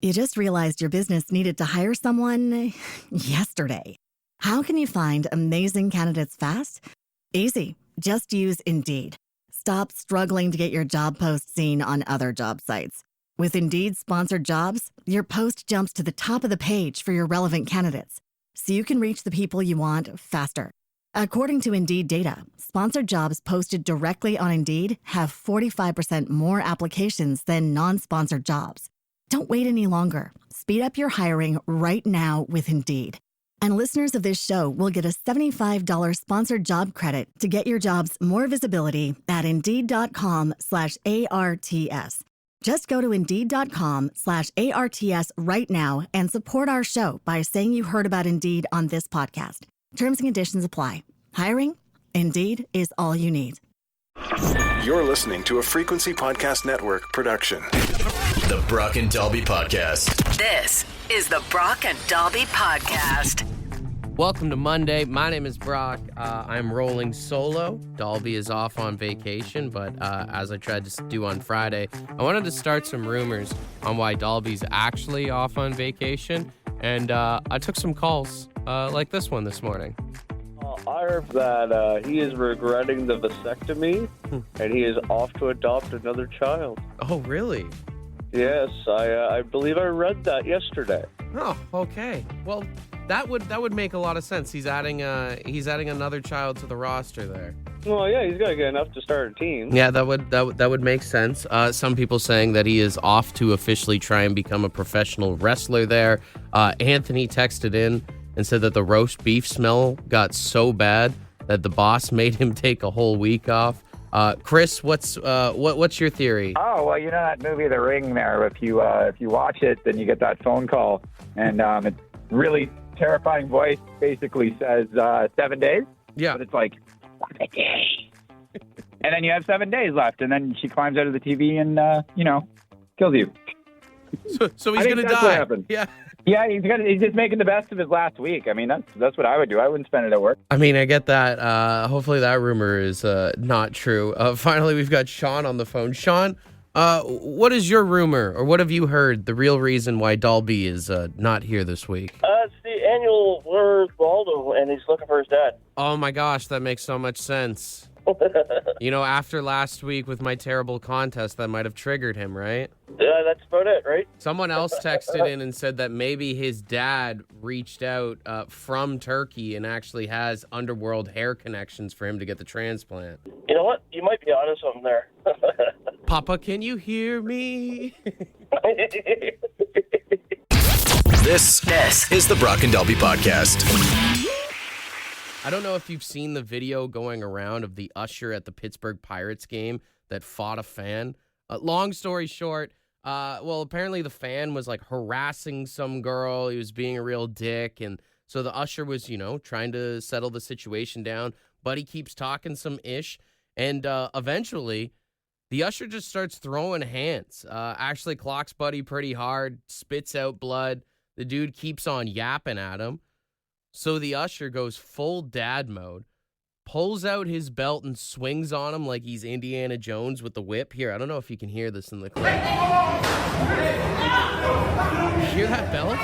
You just realized your business needed to hire someone yesterday. How can you find amazing candidates fast? Easy. Just use Indeed. Stop struggling to get your job post seen on other job sites. With Indeed sponsored jobs, your post jumps to the top of the page for your relevant candidates, so you can reach the people you want faster. According to Indeed data, sponsored jobs posted directly on Indeed have 45% more applications than non-sponsored jobs. Don't wait any longer. Speed up your hiring right now with Indeed. And listeners of this show will get a $75 sponsored job credit to get your jobs more visibility at Indeed.com/ARTS. Just go to Indeed.com/ARTS right now and support our show by saying you heard about Indeed on this podcast. Terms and conditions apply. Hiring? Indeed is all you need. You're listening to a Frequency Podcast Network production. The Brock and Dalby Podcast. This is the Brock and Dalby Podcast. Welcome to Monday. My name is Brock. I'm rolling solo. Dalby is off on vacation, but as I tried to do on Friday, I wanted to start some rumors on why Dalby's actually off on vacation, and I took some calls like this one this morning. I heard that he is regretting the vasectomy, and he is off to adopt another child. Oh, really? Yes, I believe I read that yesterday. Oh, okay. Well, that would make a lot of sense. He's adding another child to the roster there. Well, yeah, he's got to get enough to start a team. Yeah, that would make sense. Some people saying that he is off to officially try and become a professional wrestler there. Anthony texted in and said that the roast beef smell got so bad that the boss made him take a whole week off. Chris, what's your theory? Oh, well, you know that movie The Ring there. If you watch it, then you get that phone call, and it's really terrifying voice basically says 7 days. Yeah. But it's like 7 days. And then you have 7 days left, and then she climbs out of the TV and kills you. So he's gonna die. What happened. Yeah. Yeah, he's just making the best of his last week. I mean, that's what I would do. I wouldn't spend it at work. I mean, I get that. Hopefully that rumor is not true. Finally, we've got Sean on the phone. Sean, what is your rumor, or what have you heard, the real reason why Dalby is not here this week? It's the annual Where's Waldo, and he's looking for his dad. Oh my gosh, that makes so much sense. After last week with my terrible contest, that might have triggered him, right? Yeah, that's about it, right? Someone else texted in and said that maybe his dad reached out from Turkey and actually has underworld hair connections for him to get the transplant. You know what? You might be onto something there. Papa, can you hear me? This is the Brock and Dalby Podcast. I don't know if you've seen the video going around of the usher at the Pittsburgh Pirates game that fought a fan. Long story short, apparently the fan was like harassing some girl. He was being a real dick. And so the usher was, trying to settle the situation down. But he keeps talking some ish. And eventually, the usher just starts throwing hands. Actually clocks Buddy pretty hard, spits out blood. The dude keeps on yapping at him. So the usher goes full dad mode, pulls out his belt and swings on him like he's Indiana Jones with the whip. Here, I don't know if you can hear this in the clip. Hear that belt?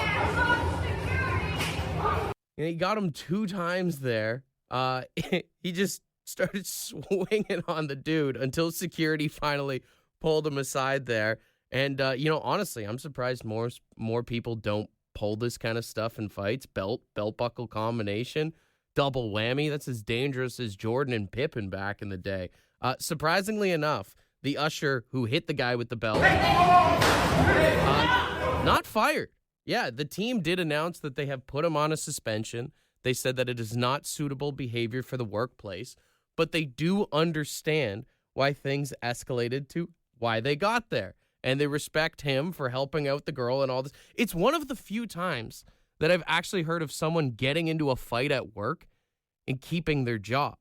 And he got him 2 times there. He just started swinging on the dude until security finally pulled him aside there. And, honestly, I'm surprised more people don't pull this kind of stuff in fights. Belt buckle combination, double whammy. That's as dangerous as Jordan and Pippen back in the day. Surprisingly enough, the usher who hit the guy with the belt, not fired. Yeah, the team did announce that they have put him on a suspension. They said that it is not suitable behavior for the workplace, but they do understand why things escalated to why they got there. And they respect him for helping out the girl and all this. It's one of the few times that I've actually heard of someone getting into a fight at work and keeping their job.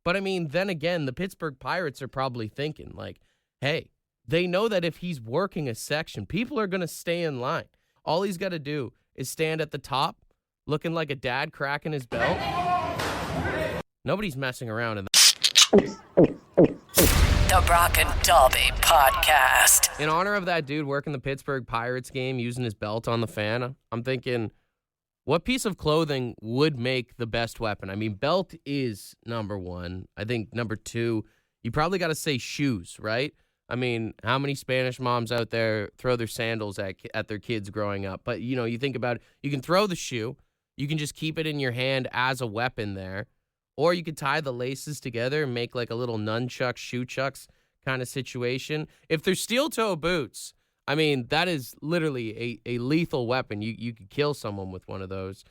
But I mean, then again, the Pittsburgh Pirates are probably thinking like, hey, they know that if he's working a section, people are going to stay in line. All he's got to do is stand at the top looking like a dad cracking his belt. Nobody's messing around in that. The Brock and Dalby Podcast. In honor of that dude working the Pittsburgh Pirates game using his belt on the fan, I'm thinking, what piece of clothing would make the best weapon? I mean, belt is number one. I think number two, you probably got to say shoes, right? I mean, how many Spanish moms out there throw their sandals at their kids growing up? But, you think about it. You can throw the shoe. You can just keep it in your hand as a weapon there. Or you could tie the laces together and make like a little nunchuck, shoe chucks kind of situation. If they're steel-toe boots, I mean, that is literally a lethal weapon. You could kill someone with one of those.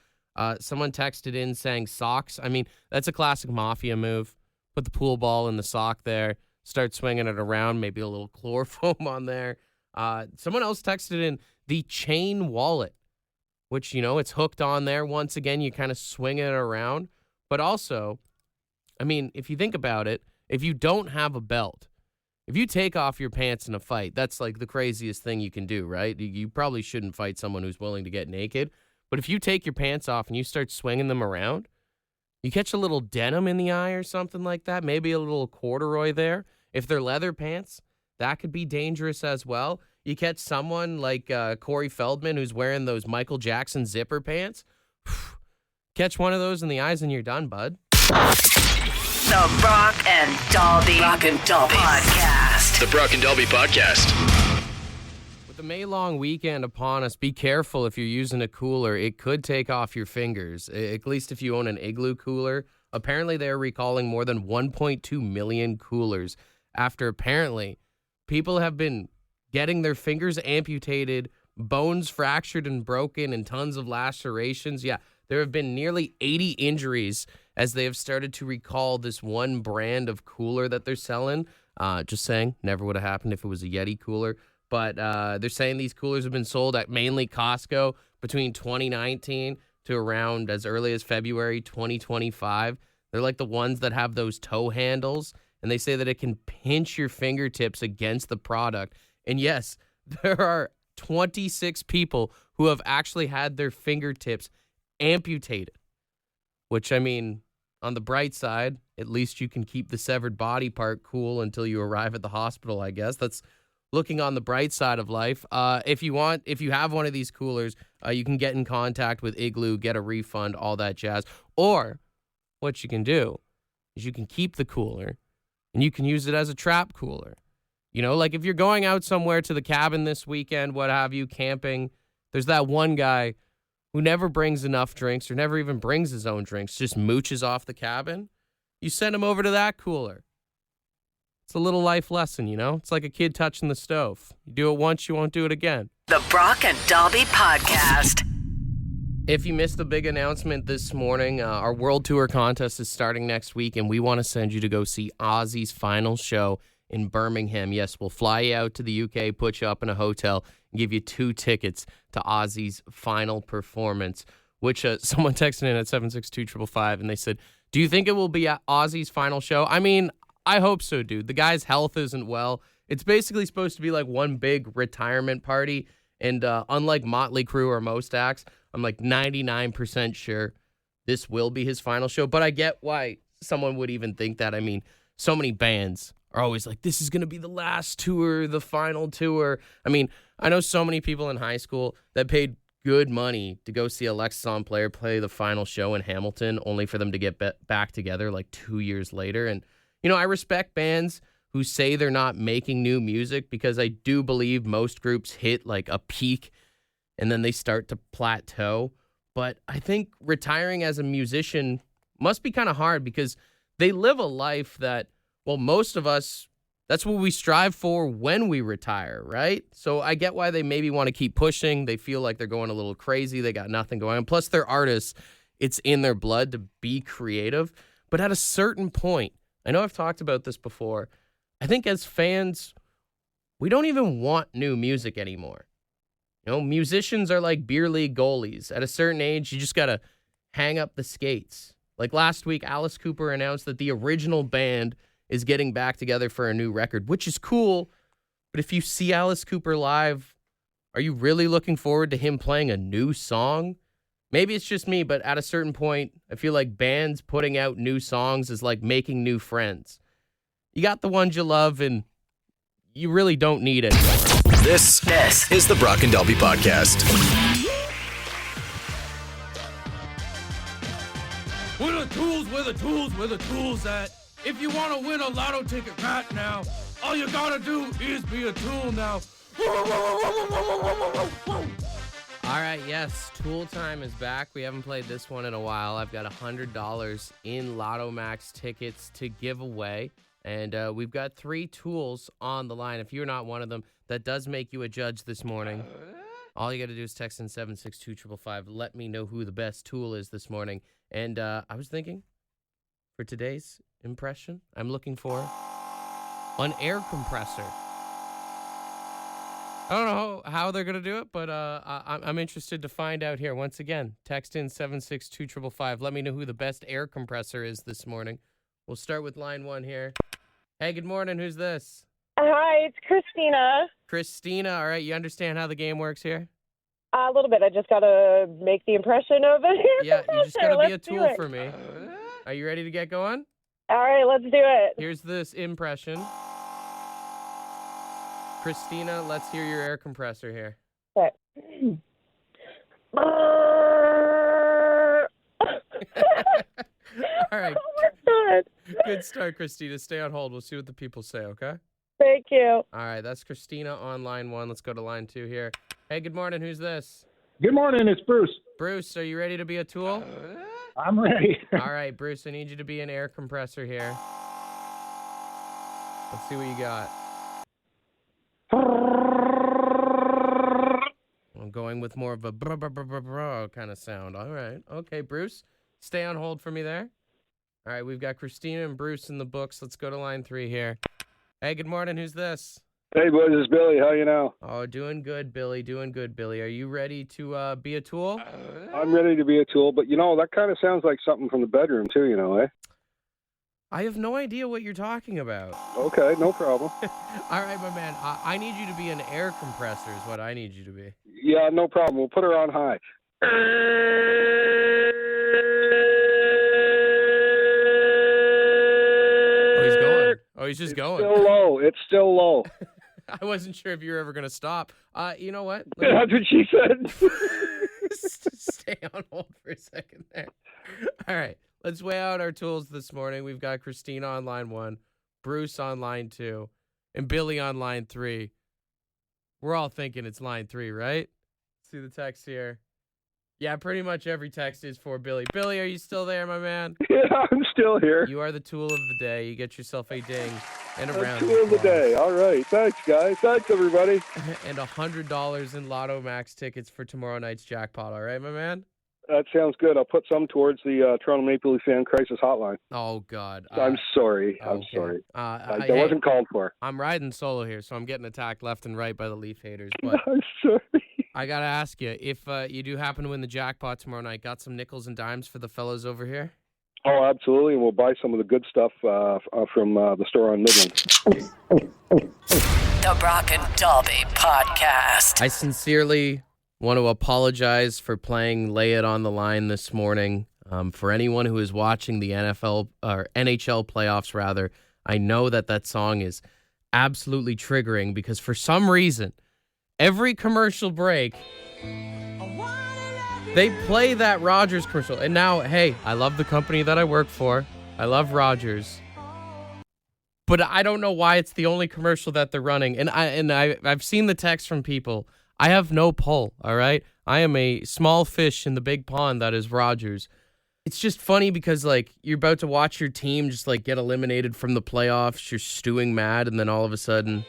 Someone texted in saying socks. I mean, that's a classic mafia move. Put the pool ball in the sock there. Start swinging it around, maybe a little chloroform on there. Someone else texted in the chain wallet, which, it's hooked on there. Once again, you kind of swing it around. But also, I mean, if you think about it, if you don't have a belt, if you take off your pants in a fight, that's like the craziest thing you can do, right? You probably shouldn't fight someone who's willing to get naked. But if you take your pants off and you start swinging them around, you catch a little denim in the eye or something like that, maybe a little corduroy there. If they're leather pants, that could be dangerous as well. You catch someone like Corey Feldman who's wearing those Michael Jackson zipper pants. Catch one of those in the eyes and you're done, bud. The Brock and Dalby Podcast. The Brock and Dalby Podcast. With the May long weekend upon us, be careful if you're using a cooler. It could take off your fingers, at least if you own an Igloo cooler. Apparently, they're recalling more than 1.2 million coolers after apparently people have been getting their fingers amputated, bones fractured and broken, and tons of lacerations. Yeah, there have been nearly 80 injuries as they have started to recall this one brand of cooler that they're selling. Just saying, never would have happened if it was a Yeti cooler. But they're saying these coolers have been sold at mainly Costco between 2019 to around as early as February 2025. They're like the ones that have those toe handles, and they say that it can pinch your fingertips against the product. And yes, there are 26 people who have actually had their fingertips amputated, which, I mean, on the bright side, at least you can keep the severed body part cool until you arrive at the hospital, I guess. That's looking on the bright side of life. If you have one of these coolers, you can get in contact with Igloo, get a refund, all that jazz. Or what you can do is you can keep the cooler and you can use it as a trap cooler. Like if you're going out somewhere to the cabin this weekend, what have you, camping, there's that one guy who never brings enough drinks or never even brings his own drinks, just mooches off the cabin. You send him over to that cooler. It's a little life lesson, It's like a kid touching the stove. You do it once, you won't do it again. The Brock and Dalby Podcast. If you missed the big announcement this morning, our World Tour contest is starting next week, and we want to send you to go see Ozzy's final show in Birmingham. Yes, we'll fly you out to the UK, put you up in a hotel, and give you 2 tickets to Ozzy's final performance, which someone texted in at 762-555, and they said, do you think it will be at Ozzy's final show? I mean, I hope so, dude. The guy's health isn't well. It's basically supposed to be like one big retirement party, and unlike Motley Crue or most acts, I'm like 99% sure this will be his final show. But I get why someone would even think that. I mean, so many bands are always like, this is going to be the last tour, the final tour. I mean, I know so many people in high school that paid good money to go see Alexis on Player play the final show in Hamilton, only for them to get back together like 2 years later. And, I respect bands who say they're not making new music, because I do believe most groups hit like a peak and then they start to plateau. But I think retiring as a musician must be kind of hard, because they live a life that, well, most of us, that's what we strive for when we retire, right? So I get why they maybe want to keep pushing. They feel like they're going a little crazy. They got nothing going on. Plus, they're artists. It's in their blood to be creative. But at a certain point, I know I've talked about this before, I think as fans, we don't even want new music anymore. Musicians are like beer league goalies. At a certain age, you just got to hang up the skates. Like last week, Alice Cooper announced that the original band is getting back together for a new record, which is cool. But if you see Alice Cooper live, are you really looking forward to him playing a new song? Maybe it's just me, but at a certain point, I feel like bands putting out new songs is like making new friends. You got the ones you love, and you really don't need it. This is the Brock and Dalby Podcast. Where the tools at? If you want to win a lotto ticket right now, all you gotta do is be a tool now. All right, yes, Tool Time is back. We haven't played this one in a while. I've got $100 in Lotto Max tickets to give away, and we've got 3 tools on the line. If you're not one of them, that does make you a judge this morning. All you got to do is text in 762-555. Let me know who the best tool is this morning. And I was thinking, for today's impression, I'm looking for an air compressor. I don't know how they're going to do it, but I'm interested to find out here. Once again, text in 762-555. Let me know who the best air compressor is this morning. We'll start with line 1 here. Hey, good morning. Who's this? Hi, it's Christina. Christina. All right, you understand how the game works here? A little bit. I just got to make the impression of it. Yeah, you just got to be a Let's do tool it. for me. Are you ready to get going? All right, let's do it. Here's this impression. Christina, let's hear your air compressor here. Okay. All right. Oh, my God. Good start, Christina. Stay on hold. We'll see what the people say, okay? Thank you. All right, that's Christina on line 1. Let's go to line 2 here. Hey, good morning. Who's this? Good morning, it's Bruce. Bruce, are you ready to be a tool? I'm ready. All right, Bruce, I need you to be an air compressor here. Let's see what you got. I'm going with more of a brr, brr, brr, brr, brr kind of sound. All right. Okay, Bruce, stay on hold for me there. All right, we've got Christina and Bruce in the books. Let's go to line 3 here. Hey, good morning. Who's this? Hey, boys, it's Billy. How you now? Oh, doing good, Billy. Doing good, Billy. Are you ready to be a tool? I'm ready to be a tool, but, that kind of sounds like something from the bedroom, too, eh? I have no idea what you're talking about. Okay, no problem. All right, my man. I need you to be an air compressor is what I need you to be. Yeah, no problem. We'll put her on high. Oh, he's going. Oh, he's just going. It's still low. I wasn't sure if you were ever going to stop. You know what? That's what she said. Stay on hold for a second there. All right. Let's weigh out our tools this morning. We've got Christina on line 1, Bruce on line 2, and Billy on line 3. We're all thinking it's line 3, right? See the text here. Yeah, pretty much every text is for Billy. Billy, are you still there, my man? Yeah, I'm still here. You are the tool of the day. You get yourself a ding and a round tool of the day. All right. Thanks, guys. Thanks, everybody. And $100 in Lotto Max tickets for tomorrow night's jackpot. All right, my man? That sounds good. I'll put some towards the Toronto Maple Leaf Fan Crisis Hotline. Oh, God. I'm sorry. Okay. I'm sorry. That Hey, wasn't called for. I'm riding solo here, so I'm getting attacked left and right by the Leaf haters. But I'm sorry. I got to ask you, if you do happen to win the jackpot tomorrow night, got some nickels and dimes for the fellows over here? Oh, absolutely. And we'll buy some of the good stuff from the store on Midland. The Brock and Dalby Podcast. I sincerely want to apologize for playing Lay It on the Line this morning. For anyone who is watching the NFL or NHL playoffs, rather, I know that song is absolutely triggering because for some reason, every commercial break, they play that Rogers commercial. And now, hey, I love the company that I work for. I love Rogers. But I don't know why it's the only commercial that they're running. And I've seen the text from people. I have no pull, all right? I am a small fish in the big pond that is Rogers. It's just funny because, you're about to watch your team just, get eliminated from the playoffs. You're stewing mad, and then all of a sudden...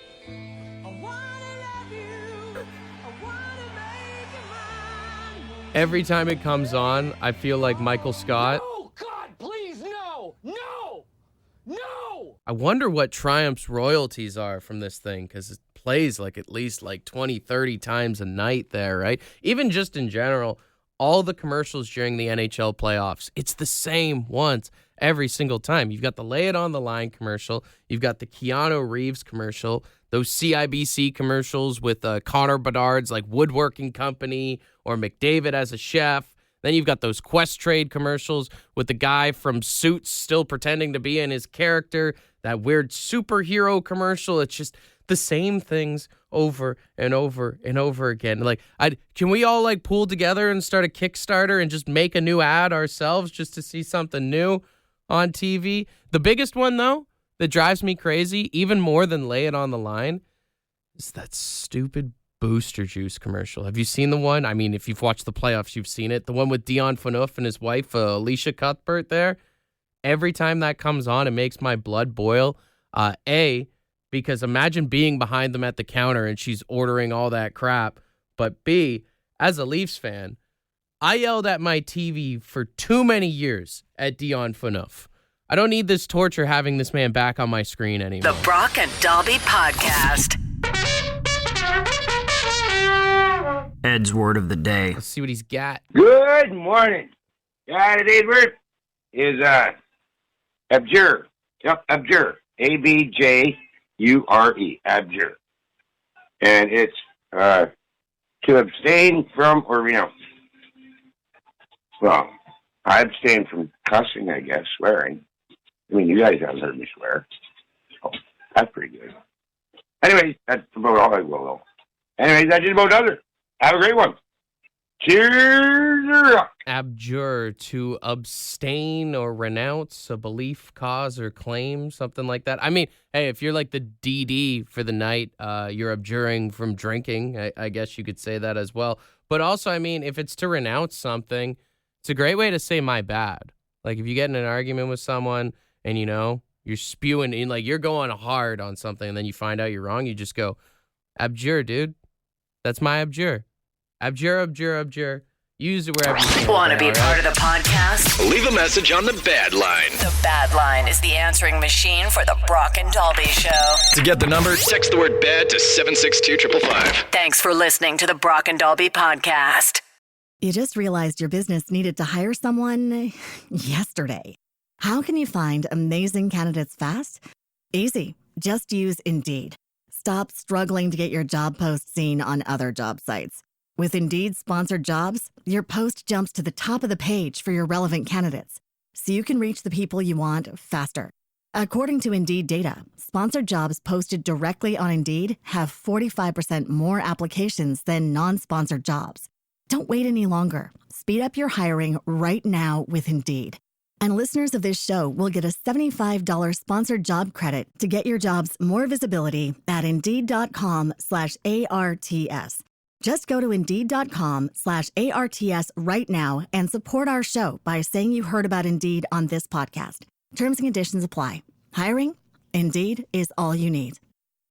Every time it comes on, I feel like Michael Scott. No, God, please, no! No! No! I wonder what Triumph's royalties are from this thing, because it plays at least 20, 30 times a night there, right? Even just in general, all the commercials during the NHL playoffs, it's the same once every single time. You've got the Lay It on the Line commercial. You've got the Keanu Reeves commercial. Those CIBC commercials with Connor Bedard's woodworking company or McDavid as a chef. Then you've got those Quest Trade commercials with the guy from Suits still pretending to be in his character. that weird superhero commercial. It's just the same things over and over and over again. Like, can we all like pool together and start a Kickstarter and just make a new ad ourselves just to see something new on TV? The biggest one, though, that drives me crazy, even more than lay it on the line, is that stupid Booster Juice commercial. Have you seen the one? I mean, if you've watched the playoffs, you've seen it. The one with Dion Phaneuf and his wife, Alicia Cuthbert there. Every time that comes on, it makes my blood boil. Because imagine being behind them at the counter and she's ordering all that crap. But B, as a Leafs fan, I yelled at my TV for too many years at Dion Phaneuf. I don't need this torture having this man back on my screen anymore. The Brock and Dalby Podcast. Ed's word of the day. Let's see what he's got. Good morning. Today's word is abjure. Yep, abjure. ABJURE. Abjure. And it's to abstain from, well, I abstain from cussing, I guess, swearing. I mean, you guys haven't heard me swear. Oh, that's pretty good. Anyways, that's about all I will know. Anyways, that's just about other. Have a great one. Cheers. Abjure, to abstain or renounce a belief, cause, or claim, something like that. I mean, hey, if you're like the DD for the night, you're abjuring from drinking. I guess you could say that as well. But also, I mean, if it's to renounce something, it's a great way to say my bad. Like if you get in an argument with someone and, you're spewing in, like you're going hard on something and then you find out you're wrong, you just go, abjure, dude. That's my abjure. Abjure, abjure, abjure. Use it wherever you can. Want to be part of the podcast? Leave a message on the Bad Line. The Bad Line is the answering machine for the Brock and Dalby Show. To get the number, text the word BAD to 762-555. Thanks for listening to the Brock and Dalby Podcast. You just realized your business needed to hire someone yesterday. How can you find amazing candidates fast? Easy. Just use Indeed. Stop struggling to get your job post seen on other job sites. With Indeed sponsored jobs, your post jumps to the top of the page for your relevant candidates, so you can reach the people you want faster. According to Indeed data, sponsored jobs posted directly on Indeed have 45% more applications than non-sponsored jobs. Don't wait any longer. Speed up your hiring right now with Indeed. And listeners of this show will get a $75 sponsored job credit to get your jobs more visibility at Indeed.com/ARTS. Just go to Indeed.com/ARTS right now and support our show by saying you heard about Indeed on this podcast. Terms and conditions apply. Hiring? Indeed is all you need.